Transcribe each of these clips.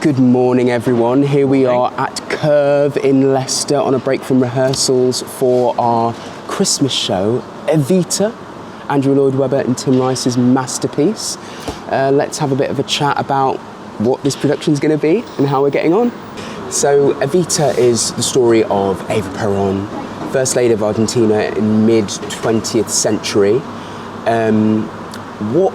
Good morning, everyone. Here we are at Curve in Leicester on a break from rehearsals for our Christmas show, Evita, Andrew Lloyd Webber and Tim Rice's masterpiece. Let's have a bit of a chat about what this production is going to be and how we're getting on. So, Evita is the story of Eva Perón, First Lady of Argentina in mid-20th century. What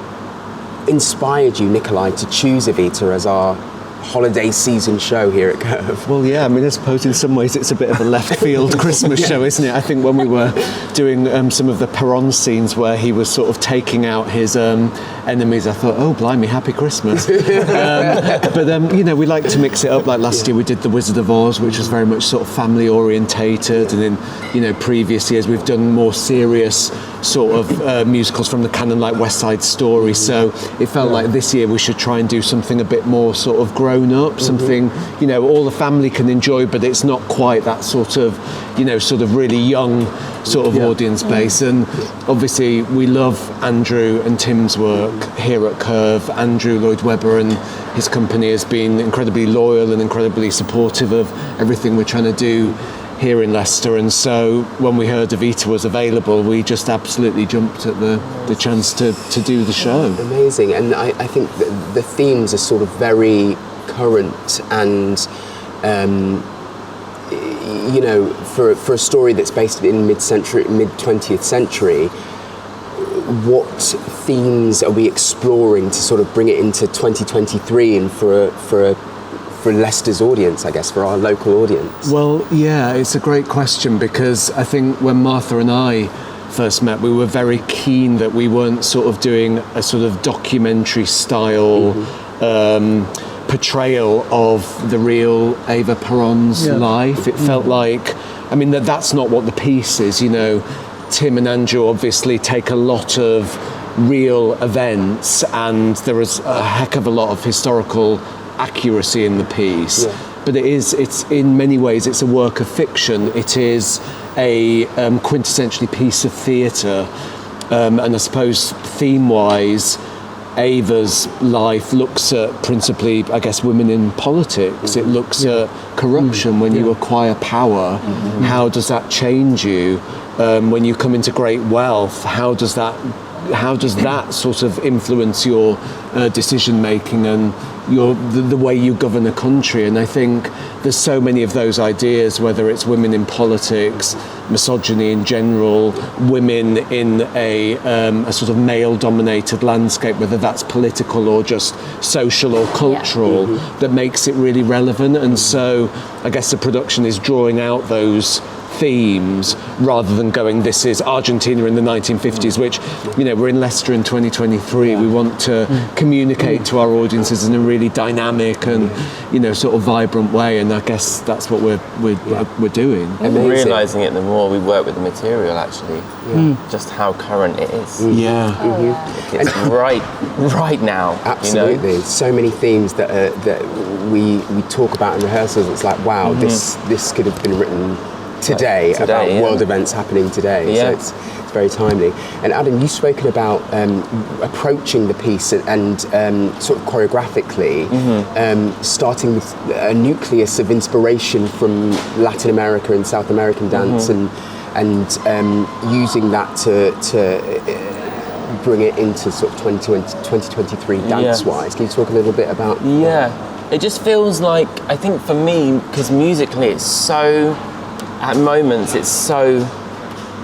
inspired you, Nikolai, to choose Evita as our holiday season show here at Curve? Well, yeah, I mean, I suppose in some ways it's a bit of a left field Christmas show, isn't it? I think when we were doing some of the Perón scenes where he was sort of taking out his enemies, I thought, oh, blimey, happy Christmas. But you know, we like to mix it up. Like last year we did The Wizard of Oz, which was very much sort of family orientated, and in, you know, previous years we've done more serious sort of musicals from the canon, like West Side Story. So it felt like this year we should try and do something a bit more sort of grown up, something, you know, all the family can enjoy, but it's not quite that sort of, you know, sort of really young sort of audience base. And obviously we love Andrew and Tim's work here at Curve. Andrew Lloyd Webber and his company has been incredibly loyal and incredibly supportive of everything we're trying to do here in Leicester, and so when we heard Evita was available, we just absolutely jumped at the chance to do the show. Amazing. And I think the themes are sort of very current and you know, for a story that's based in mid-20th century, what themes are we exploring to sort of bring it into 2023 and for Leicester's audience, I guess, for our local audience? Well, yeah, it's a great question, because I think when Martha and I first met, we were very keen that we weren't sort of doing a sort of documentary style portrayal of the real Eva Perón's life. It felt like, I mean, that's not what the piece is, you know. Tim and Andrew obviously take a lot of real events, and there is a heck of a lot of historical accuracy in the piece, but it's in many ways it's a work of fiction. It is a quintessentially piece of theatre, and I suppose theme-wise Ava's life looks at principally, I guess, women in politics. It looks at corruption when you acquire power. How does that change you when you come into great wealth? How does that sort of influence your decision making and the way you govern a country? And I think there's so many of those ideas, whether it's women in politics, misogyny in general, women in a sort of male-dominated landscape, whether that's political or just social or cultural, that makes it really relevant. And so I guess the production is drawing out those themes rather than going, this is Argentina in the 1950s, which, you know, we're in Leicester in 2023. We want to communicate to our audiences in a really dynamic and, you know, sort of vibrant way, and I guess that's what we're doing. And realising it the more we work with the material, actually, just how current it is. It's right now. Absolutely. You know? So many themes that we talk about in rehearsals. It's like, wow, this could have been written today about world events happening today. So it's very timely. And Adam, you've spoken about approaching the piece and sort of choreographically, starting with a nucleus of inspiration from Latin America and South American dance, and using that to bring it into sort of 2023 dance-wise. Can you talk a little bit about that? It just feels like, I think for me, because musically it's so, at moments it's so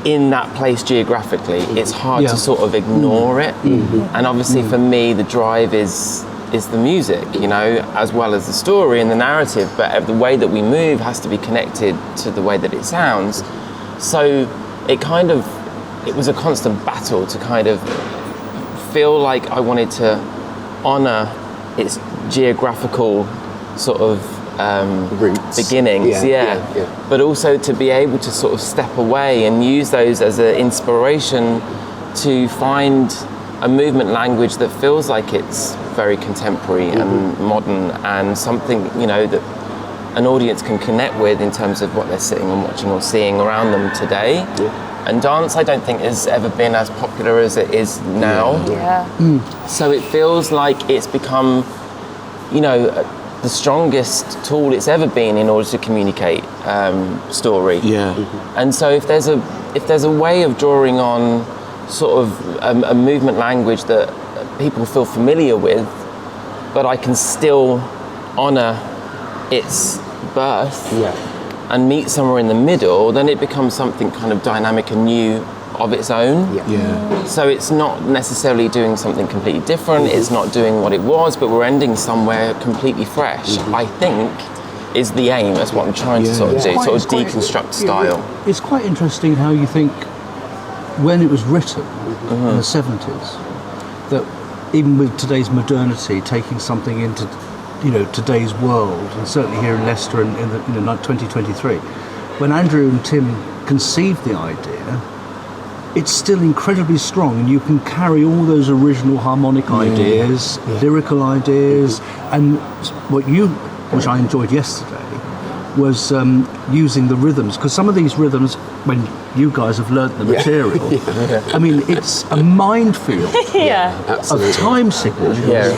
in that place geographically, it's hard to sort of ignore it. And obviously for me the drive is the music, you know, as well as the story and the narrative, but the way that we move has to be connected to the way that it sounds. So it was a constant battle to kind of feel like I wanted to honour its geographical sort of roots, beginnings, but also to be able to sort of step away and use those as an inspiration to find a movement language that feels like it's very contemporary and modern, and something, you know, that an audience can connect with in terms of what they're sitting and watching or seeing around them today. And dance, I don't think has ever been as popular as it is now. So it feels like it's become, you know, the strongest tool it's ever been in order to communicate story. Yeah. And so if there's a way of drawing on sort of a movement language that people feel familiar with, but I can still honour its birth and meet somewhere in the middle, then it becomes something kind of dynamic and new of its own. So it's not necessarily doing something completely different, it's not doing what it was, but we're ending somewhere completely fresh, I think is the aim. That's what I'm trying to sort of do, sort of deconstruct style. It's quite interesting how you think when it was written in the 70s, that even with today's modernity, taking something into today's world, and certainly here in Leicester in 2023, when Andrew and Tim conceived the idea, it's still incredibly strong, and you can carry all those original harmonic ideas, lyrical ideas, and which I enjoyed yesterday, was using the rhythms, because some of these rhythms, when you guys have learnt the material, I mean, it's a minefield of time signatures.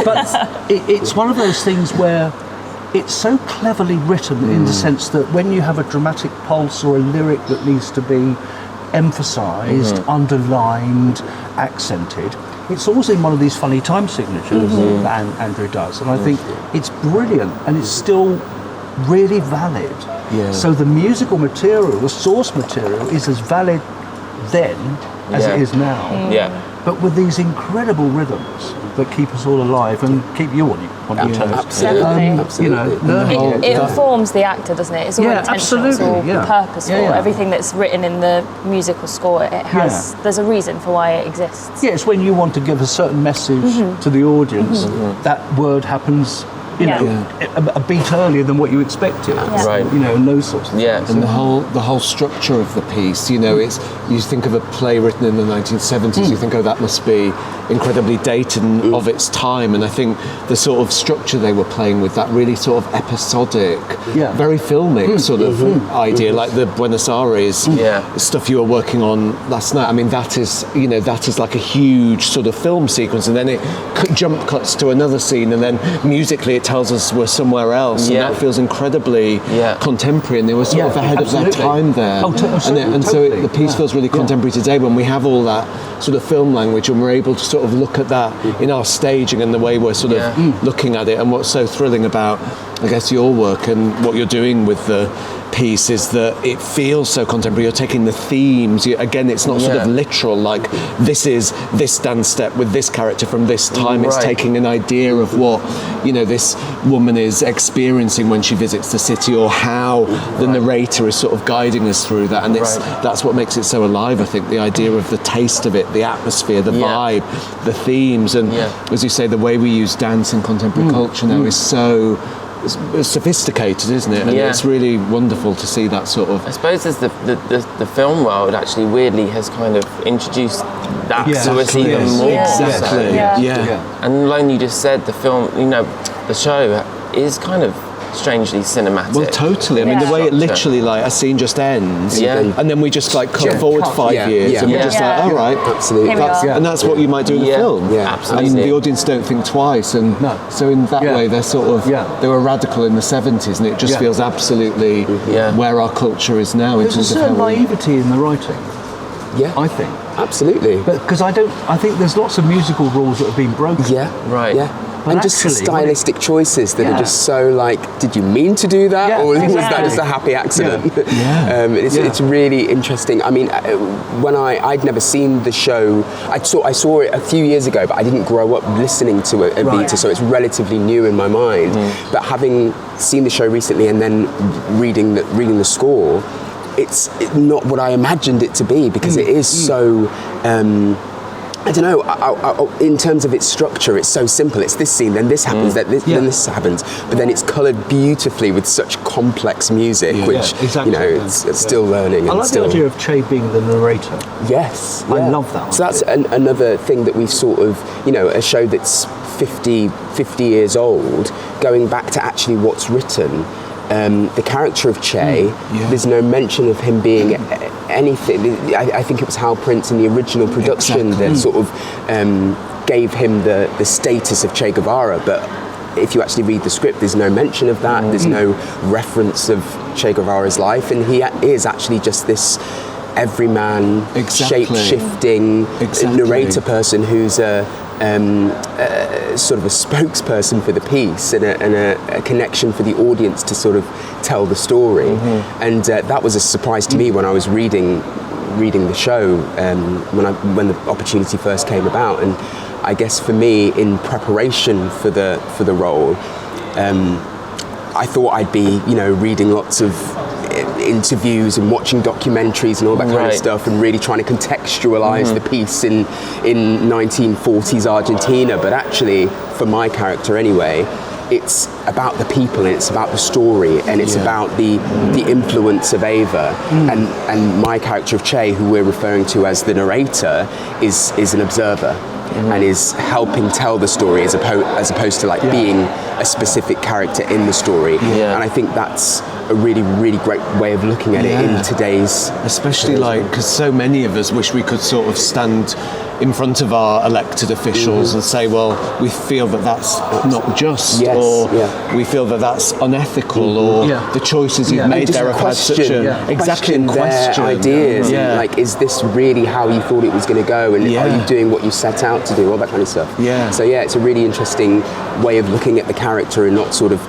But it's one of those things where it's so cleverly written in the sense that when you have a dramatic pulse or a lyric that needs to be emphasised, underlined, accented, it's always in one of these funny time signatures that Andrew does, and I think it's brilliant, and it's still really valid. So the musical material, the source material, is as valid then as it is now. But with these incredible rhythms that keep us all alive and keep you on your toes. Absolutely. It informs the actor, doesn't it? It's all intentional, it's all purposeful. Everything that's written in the musical score, it has. There's a reason for why it exists. Yeah, it's when you want to give a certain message to the audience, that word happens a beat earlier than what you expected. And those sorts of things. And the whole structure of the piece, it's, you think of a play written in the 1970s, you think, oh, that must be incredibly dated and of its time, and I think the sort of structure they were playing with, that really sort of episodic, very filmic sort of idea, like the Buenos Aires stuff you were working on last night. I mean, that is like a huge sort of film sequence, and then it jump cuts to another scene, and then musically it tells us we're somewhere else, and that feels incredibly contemporary, and they were sort of ahead of their time there. So the piece feels really contemporary today when we have all that sort of film language, and we're able to sort of look at that in our staging and the way we're sort of looking at it. And what's so thrilling about, I guess, your work and what you're doing with the piece is that it feels so contemporary. You're taking the themes, again, it's not sort of literal, like this is this dance step with this character from this time. It's taking an idea of what this woman is experiencing when she visits the city, or how the narrator is sort of guiding us through that, and that's what makes it so alive, I think, the idea of the taste of it, the atmosphere, the vibe, the themes, and as you say, the way we use dance in contemporary culture now is so sophisticated, isn't it? And it's really wonderful to see that sort of. I suppose as the film world actually weirdly has kind of introduced that to us even more. And like you just said, the film, the show is kind of strangely cinematic. Well, totally. I mean, the way it literally, like, a scene just ends, and then we just like cut forward 5 years, and we're just like, all right, absolutely, and that's what you might do in a film. Absolutely. And the audience don't think twice, and so in that way, they're sort of they were radical in the 70s, and it just feels absolutely where our culture is now. There's a certain naivety in the writing. I think absolutely, but because I think there's lots of musical rules that have been broken. And just stylistic choices that are just so like, did you mean to do that, or was that just a happy accident? It's really interesting. I mean, when I'd never seen the show, I saw it a few years ago, but I didn't grow up listening to it at Evita, so it's relatively new in my mind. But having seen the show recently and then reading the score, it's not what I imagined it to be, because it is so. I don't know, in terms of its structure, it's so simple. It's this scene, then this happens, then this happens. But then it's coloured beautifully with such complex music, which, it's still learning. I like the idea of Che being the narrator. Yes. I love that. So that's another thing that we've sort of, a show that's 50 years old, going back to actually what's written. The character of Che, there's no mention of him being anything. I think it was Hal Prince in the original production that sort of gave him the status of Che Guevara, but if you actually read the script, there's no mention of that. There's no reference of Che Guevara's life, and he is actually just this everyman, shape-shifting narrator person who's a sort of a spokesperson for the piece and a connection for the audience to sort of tell the story. And that was a surprise to me when I was reading the show when the opportunity first came about. And I guess for me, in preparation for the role, I thought I'd be reading lots of interviews and watching documentaries and all that kind of stuff, and really trying to contextualize the piece in 1940s Argentina. But actually, for my character anyway, it's about the people and it's about the story and it's about the influence of Eva, and my character of Che, who we're referring to as the narrator, is an observer and is helping tell the story as opposed to being a specific character in the story. And I think that's a really, really great way of looking at it in today's... Especially because so many of us wish we could sort of stand in front of our elected officials and say, well, we feel that that's not just, or we feel that that's unethical, or the choices you've made there have had such a... Question their ideas. And, is this really how you thought it was going to go? And are you doing what you set out to do? All that kind of stuff. So it's a really interesting way of looking at the character and not sort of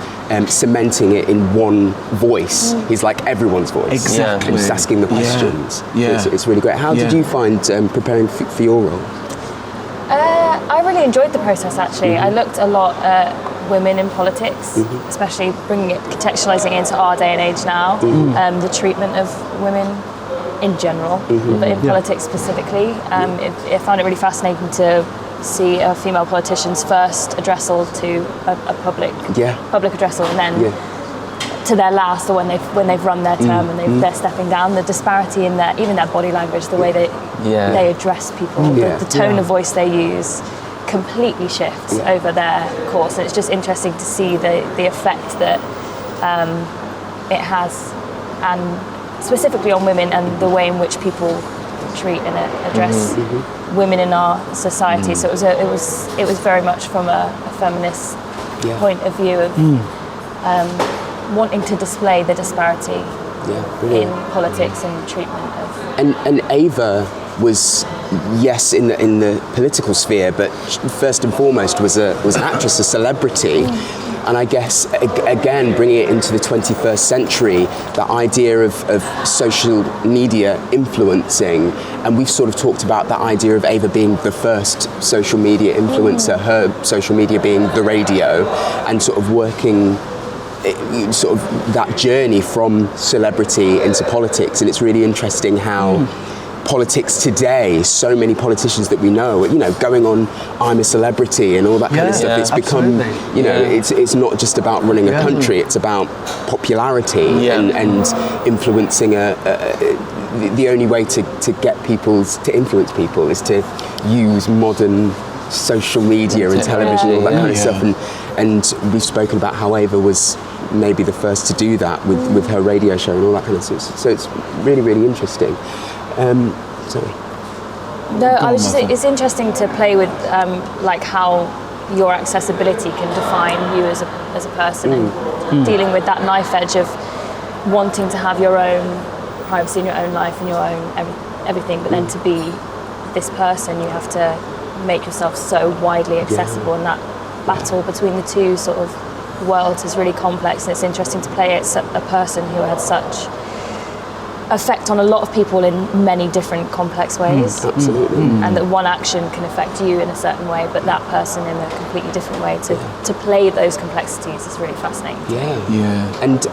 cementing it in one voice. He's like everyone's voice. Exactly. And just asking the questions. It's really great. How did you find preparing for your role? I really enjoyed the process, actually. I looked a lot at women in politics, especially contextualizing it into our day and age now, the treatment of women in general, but in politics specifically. I found it really fascinating to see a female politician's first addressal to a public addressal, and then to their last, or when they've run their term and they're stepping down. The disparity in their body language, the way they address people, the tone of voice they use completely shifts over their course, and it's just interesting to see the effect that it has, and specifically on women and the way in which people treat and address women in our society. So it was very much from a feminist point of view of wanting to display the disparity in politics and treatment of... And Ava was, yes, in the political sphere, but first and foremost was an actress, a celebrity. And I guess, again, bringing it into the 21st century, the idea of social media influencing, and we've sort of talked about the idea of Ava being the first social media influencer, her social media being the radio, and sort of working sort of that journey from celebrity into politics. And it's really interesting how politics today, so many politicians that we know, going on I'm a Celebrity and all that kind of stuff. It's become, it's not just about running a country, it's about popularity and influencing the only way to influence people is to use modern social media and television and all that kind of stuff. And we've spoken about how Ava was maybe the first to do that with her radio show and all that kind of stuff. So it's really, really interesting. Sorry. No, it's interesting to play with how your accessibility can define you as a person, and dealing with that knife edge of wanting to have your own privacy in your own life and your own everything, but then to be this person, you have to make yourself so widely accessible, and that battle between the two sort of worlds is really complex, and it's interesting to play it a person who had such effect on a lot of people in many different complex ways. Absolutely. And that one action can affect you in a certain way, but that person in a completely different way. To play those complexities is really fascinating. And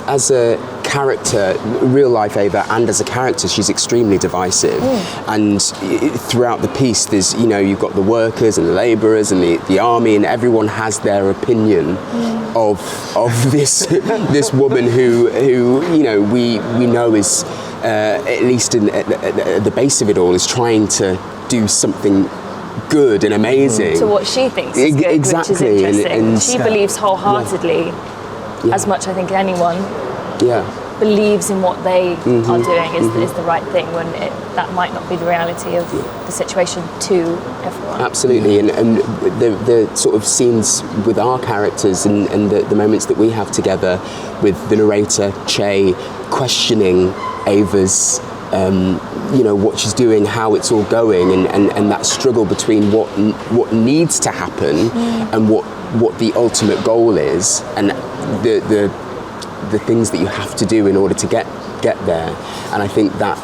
as a character, real life Ava, and as a character, she's extremely divisive. And throughout the piece, there's you've got the workers and the labourers and the army, and everyone has their opinion of this this woman who we know is at least at the base of it all is trying to do something good and amazing to what she thinks is good, exactly. Which is interesting. And she believes wholeheartedly as much, I think, anyone believes in what they are doing is the right thing when that might not be the reality of the situation to everyone. Absolutely, and the sort of scenes with our characters and the moments that we have together with the narrator, Che, questioning Ava's what she's doing, how it's all going, and that struggle between what needs to happen and what the ultimate goal is, and the things that you have to do in order to get there. And I think that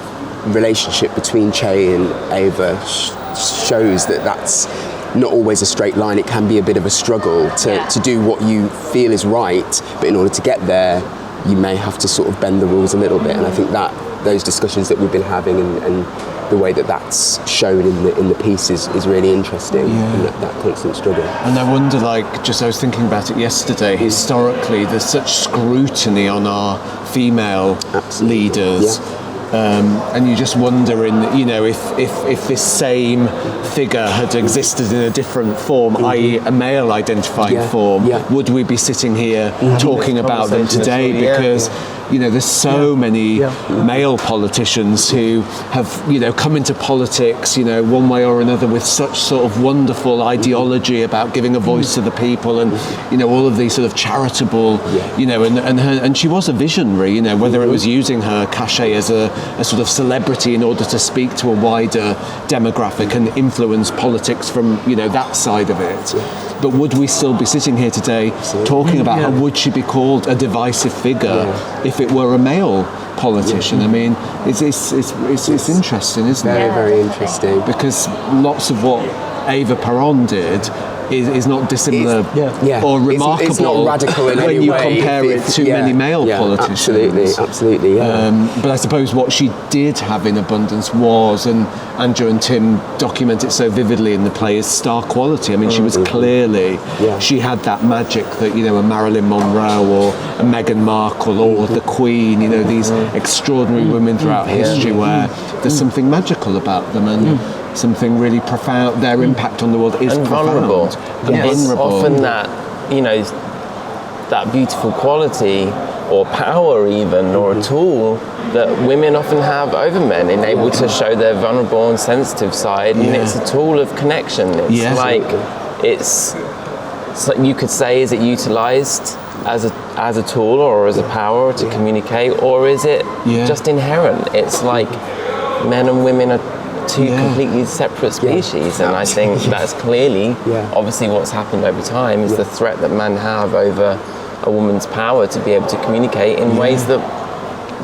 relationship between Che and Ava shows that that's not always a straight line. It can be a bit of a struggle to do what you feel is right, but in order to get there, you may have to sort of bend the rules a little bit. And I think that those discussions that we've been having and the way that that's shown in the piece is really interesting, and that constant struggle. And I wonder, I was thinking about it yesterday, historically there's such scrutiny on our female leaders. And you just wonder, if this same figure had existed in a different form, i.e. a male identifying form, would we be sitting here talking about them today? Because there's so many male politicians who have come into politics one way or another with such sort of wonderful ideology about giving a voice to the people, and all of these sort of charitable and she was a visionary, whether it was using her cachet as a sort of celebrity in order to speak to a wider demographic and influence politics from that side of it. But would we still be sitting here today talking about how would she be called a divisive figure if it were a male politician? I mean, it's interesting, isn't it? Very, very interesting. Because lots of what Eva Peron did is not dissimilar or remarkable. It's not radical in any way. When you compare it to many male politicians. Absolutely. But I suppose what she did have in abundance was, and Andrew and Tim document it so vividly in the play, is star quality. I mean, she was clearly, she had that magic that, a Marilyn Monroe or a Meghan Markle or the Queen, these extraordinary women throughout history where there's something magical about them and something really profound. Their impact on the world is vulnerable. And vulnerable. Often that, that beautiful quality or power even, or a tool that women often have over men, in able to show their vulnerable and sensitive side, and it's a tool of connection. It's you could say, is it utilized as a tool or as a power to communicate, or is it just inherent? It's like men and women are two completely separate species, and I think that's clearly obviously what's happened over time is the threat that men have over a woman's power to be able to communicate in ways that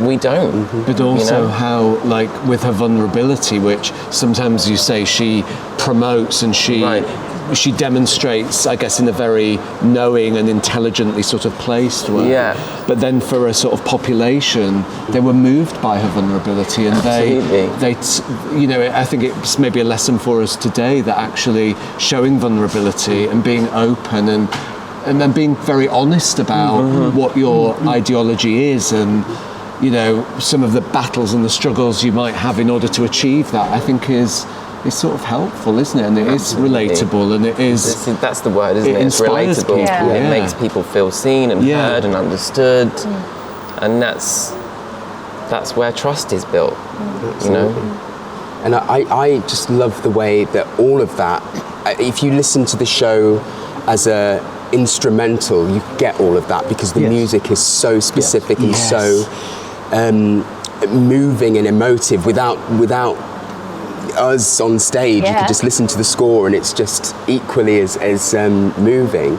we don't. But also how, with her vulnerability, which sometimes you say she promotes and she demonstrates, I guess, in a very knowing and intelligently sort of placed way. But then for a sort of population, they were moved by her vulnerability, and they I think it's maybe a lesson for us today that actually showing vulnerability and being open and then being very honest about what your ideology is, and some of the battles and the struggles you might have in order to achieve that, I think is sort of helpful, isn't it? And it is relatable, and it is... That's the word, isn't it? It's inspires relatable. people. It makes people feel seen and heard and understood, and that's where trust is built. And I just love the way that all of that, if you listen to the show as a instrumental, you get all of that, because the music is so specific and so moving and emotive. Without us on stage, you could just listen to the score and it's just equally as moving.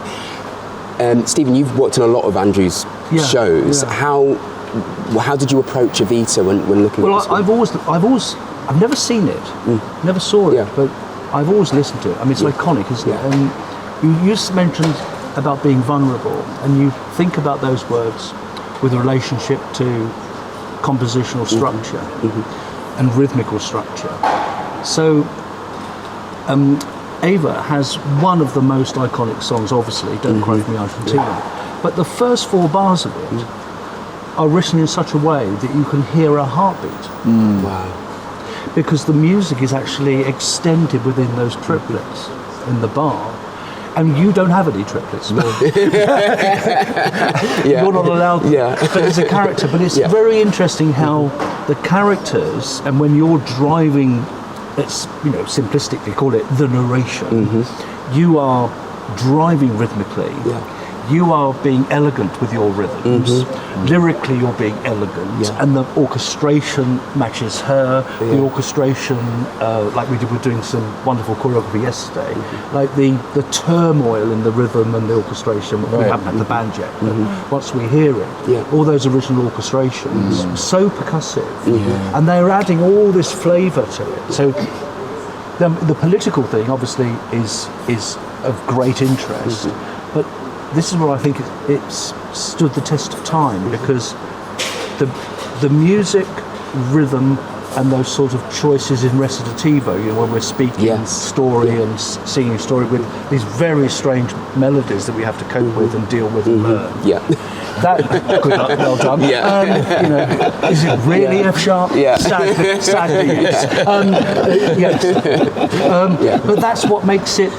Stephen, you've worked on a lot of Andrew's shows. How did you approach Evita when looking at this? I've never seen it, never saw it, but I've always listened to it. I mean, it's iconic, isn't it? And you just mentioned about being vulnerable, and you think about those words with relationship to compositional structure and rhythmical structure. So Ava has one of the most iconic songs, obviously, don't quote me, Argentina, but the first 4 bars of it are written in such a way that you can hear her heartbeat. Wow. Because the music is actually extended within those triplets in the bar. and you don't have any triplets. You're not allowed them. But it's a character. But it's very interesting how the characters, and when you're driving, let's simplistically call it the narration, you are driving rhythmically. You are being elegant with your rhythms. Lyrically, you're being elegant, and the orchestration matches her. The orchestration, like we were doing some wonderful choreography yesterday, like the turmoil in the rhythm and the orchestration. We haven't had the band yet, but once we hear it, all those original orchestrations, so percussive, and they're adding all this flavour to it. So the political thing, obviously, is of great interest, but this is where I think it's stood the test of time, because the music, rhythm, and those sort of choices in recitativo, when we're speaking story and singing story with these very strange melodies that we have to cope with and deal with and learn. That, good luck, well done. Is it really F sharp? Sadly, yes. But that's what makes it.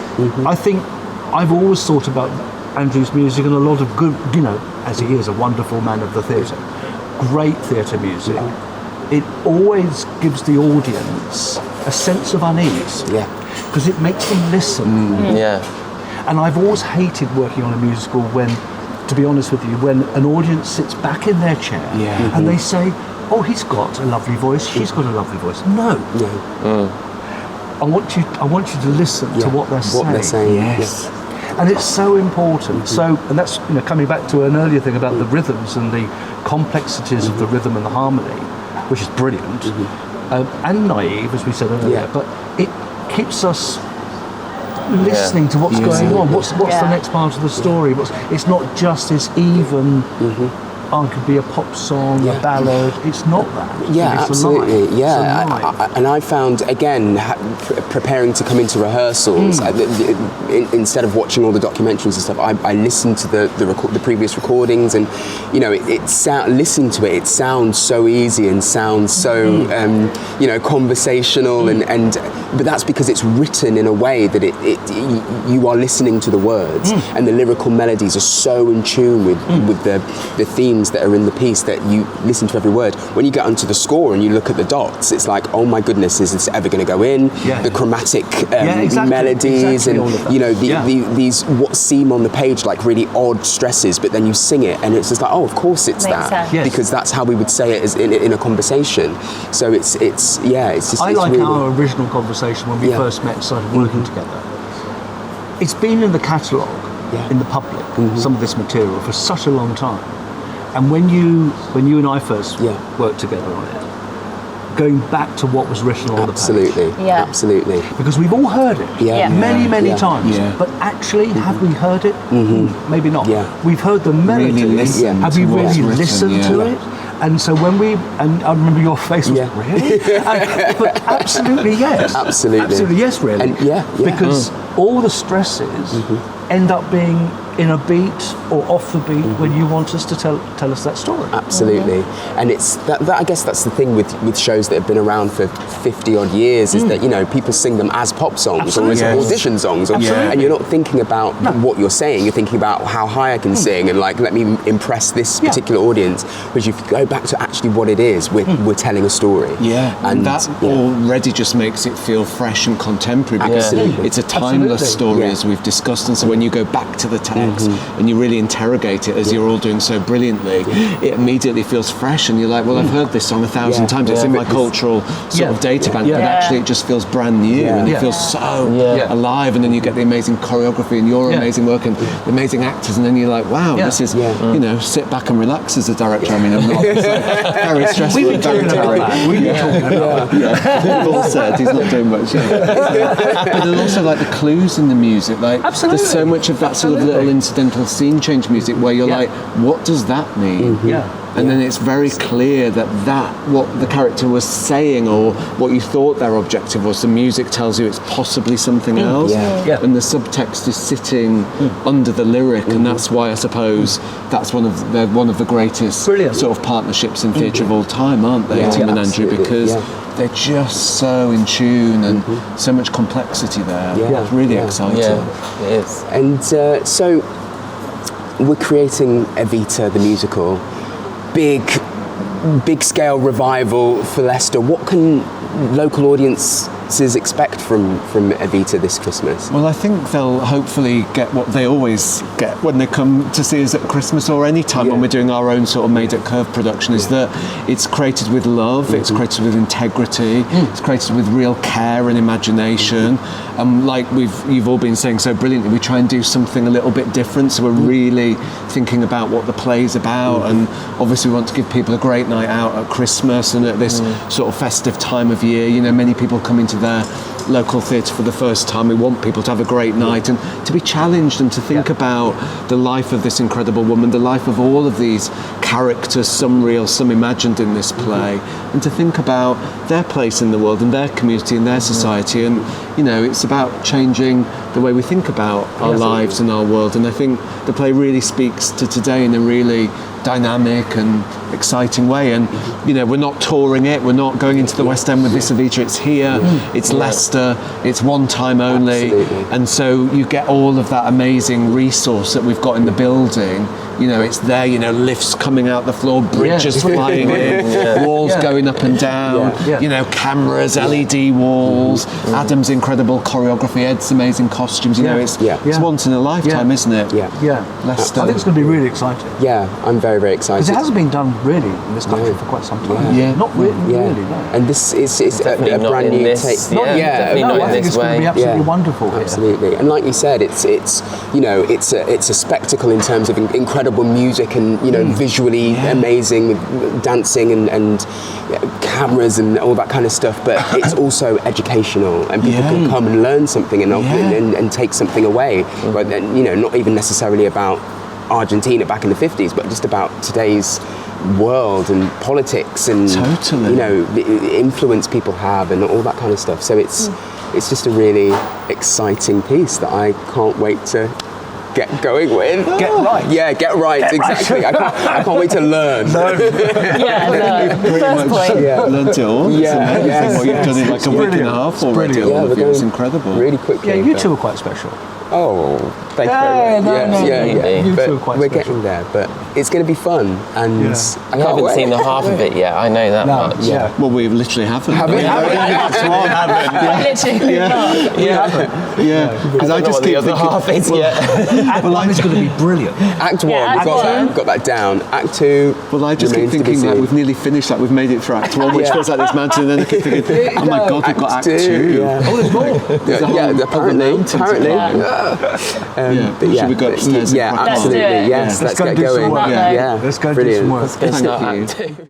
I think I've always thought about Andrew's music, and a lot of good, as he is a wonderful man of the theatre, great theatre music, it always gives the audience a sense of unease, because it makes them listen. And I've always hated working on a musical when, to be honest with you, when an audience sits back in their chair and they say, oh, he's got a lovely voice, she's got a lovely voice. No. I want you to listen to what they're saying. Yes. And it's so important. So, and that's coming back to an earlier thing about the rhythms and the complexities of the rhythm and the harmony, which is brilliant and naive, as we said earlier. But it keeps us listening to what's going on. What's the next part of the story? It's not just this even. Arguably a pop song, a ballad. It's not that. It's Absolutely. Alive. And I found, again, preparing to come into rehearsals, instead of watching all the documentaries and stuff, I listened to the previous recordings, and listening to it, it sounds so easy and sounds so conversational, but that's because it's written in a way that you are listening to the words, and the lyrical melodies are so in tune with the themes that are in the piece that you listen to every word. When you get onto the score and you look at the dots, it's like, oh my goodness, is this ever going to go in? The chromatic melodies, and these what seem on the page like really odd stresses, but then you sing it and it's just like, oh, of course it's Makes that, sense. because that's how we would say it as in a conversation. So it's just. I like really, our original conversation when we first met and started working together. It's been in the catalogue, in the public, some of this material for such a long time. And when you and I first worked together on it, going back to what was written on the page. Absolutely. Because we've all heard it many times. But actually, have we heard it? Maybe not. We've heard the melody. Really have we really listened to it? And so when and I remember your face was really? But absolutely yes. Absolutely yes, really. And because all the stresses end up being in a beat or off the beat when you want us to tell us that story. Absolutely. And it's that I guess that's the thing with shows that have been around for 50 odd years, is that people sing them as pop songs or as audition songs, and you're not thinking about what you're saying, you're thinking about how high I can sing and let me impress this particular audience. Whereas if you go back to actually what it is, we're telling a story. And that already just makes it feel fresh and contemporary, because it's a timeless story, as we've discussed. And so when you go back to the text and you really interrogate it, as you're all doing so brilliantly, it immediately feels fresh, and you're like, well, I've heard this song 1,000 times, it's in my cultural sort of data bank, but actually it just feels brand new, and it feels so alive. And then you get the amazing choreography and your amazing work and the amazing actors, and then you're like, wow, this is, sit back and relax as a director. I mean, I'm not very stressful. We've been talking about that. We've all said he's not doing much. But then also the clues in the music, there's so much of that sort of little incidental scene change music where you're like, what does that mean? And then it's very clear that what the character was saying, or what you thought their objective was, the music tells you it's possibly something else. And the subtext is sitting under the lyric, and that's why I suppose that's one of the greatest sort of partnerships in theatre of all time, aren't they, Tim and Andrew? Because they're just so in tune and so much complexity there. Yeah. It's really exciting. Yeah, it is. And so we're creating Evita, the musical, big scale revival for Leicester. What can local audiences expect from Evita this Christmas? Well, I think they'll hopefully get what they always get when they come to see us at Christmas or any time when we're doing our own sort of Made at Curve production, is that it's created with love, it's created with integrity, it's created with real care and imagination. Like you've all been saying so brilliantly, we try and do something a little bit different, so we're really thinking about what the play's about, and obviously we want to give people a great night out at Christmas and at this sort of festive time of year. You know, many people come into their local theatre for the first time. We want people to have a great night and to be challenged and to think about the life of this incredible woman, the life of all of these characters, some real, some imagined in this play, and to think about their place in the world and their community and their society. And, you know, it's about changing the way we think about our lives and our world. And I think the play really speaks to today in a really dynamic and exciting way. And you know, we're not touring it, we're not going into the West End with this Evita. It's here, it's Leicester, it's one time only. And so you get all of that amazing resource that we've got in the building. You know, it's there, you know, lifts coming out the floor, bridges flying in, walls going up and down, you know, cameras, LED walls, Adam's incredible choreography, Ed's amazing costumes. You know, it's once in a lifetime, isn't it? Leicester. I think it's going to be really exciting. Yeah, I'm very, very excited. Because it hasn't been done really in this country for quite some time. Not really, no. And this is a brand new take. Definitely not I in think this it's going to be way. absolutely wonderful. Absolutely. And like you said, it's you know, it's a spectacle in terms of incredible music and, you know, visually amazing with dancing and cameras and all that kind of stuff, but it's also educational, and people can come and learn something and take something away. But then, you know, not even necessarily about Argentina back in the 50s, but just about today's world and politics and you know, the influence people have and all that kind of stuff. So it's just a really exciting piece that I can't wait to get going with. Get right. Yeah, get right, exactly. I can't wait to learn. First point. Learned it all. What you've done in like a week and a half already. It's incredible. Really quickly. Yeah, you two are quite special. Oh, thank you very much. You But two are quite we're special. getting there, but it's going to be fun, and I haven't seen the half of it yet. I know that much. Well, we literally haven't. Haven't? Literally not. Because I just keep keep the other half is yet. Act 1 is going to be brilliant. Act 1, Act got that down. Act 2. Well, I just keep remains to be thinking that seen. we've nearly finished, like we've made it through Act 1, which feels like this mountain, and then I keep thinking, oh my God, we've got Act 2. Yeah. There's more. Apparently. But Should we go upstairs? Yeah, and crack absolutely. on? Yes, let's go get do some going. work. Yeah, Let's go do brilliant. some work. It's not Act 2.